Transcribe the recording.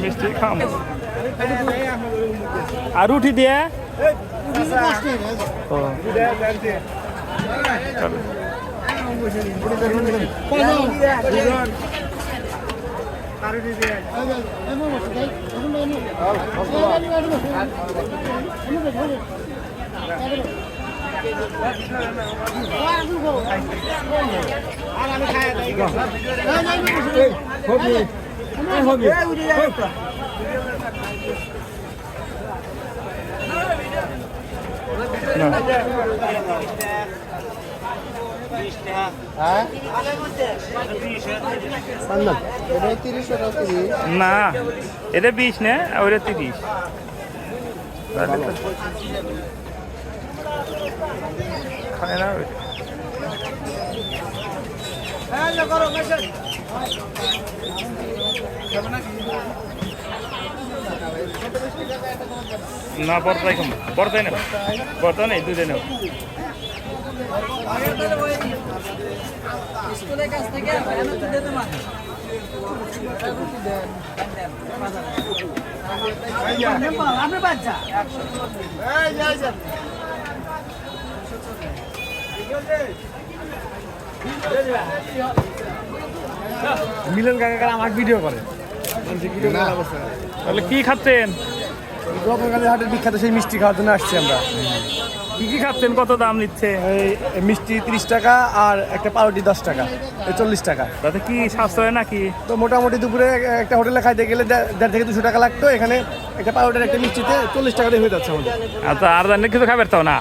মিষ্টি খাম আর রুটি দিয়ে না এটা 20 না ওটা 30 খায় না না বর্তাই কম বর্তাই নেব বর্তা নেই দুধে নেব স্কুলের কাছ থেকে আপনি বাচ্চা মিলন কাকা আমার ভিডিও করে তাহলে কি খাচ্ছেন গোপালগঞ্জের হাটের বিখ্যাত সেই মিষ্টি খাওয়ার জন্য আসছি আমরা। কি খাচ্ছেন কত দাম নিচ্ছে এই মিষ্টি 30 টাকা আর একটা পাউরুটি 10 টাকা, এই 40 টাকা। তাতে কি সাশ্রয় নাকি? তো মোটামুটি দুপুরে একটা হোটেলে খাইতে গেলে 1.5 থেকে 200 টাকা লাগতো, এখানে একটা পাউরুটির একটা মিষ্টিতে 40 টাকা দিয়ে হয়ে যাচ্ছে আমাদের। আচ্ছা আর জানলে কিছু খাবার তাও না?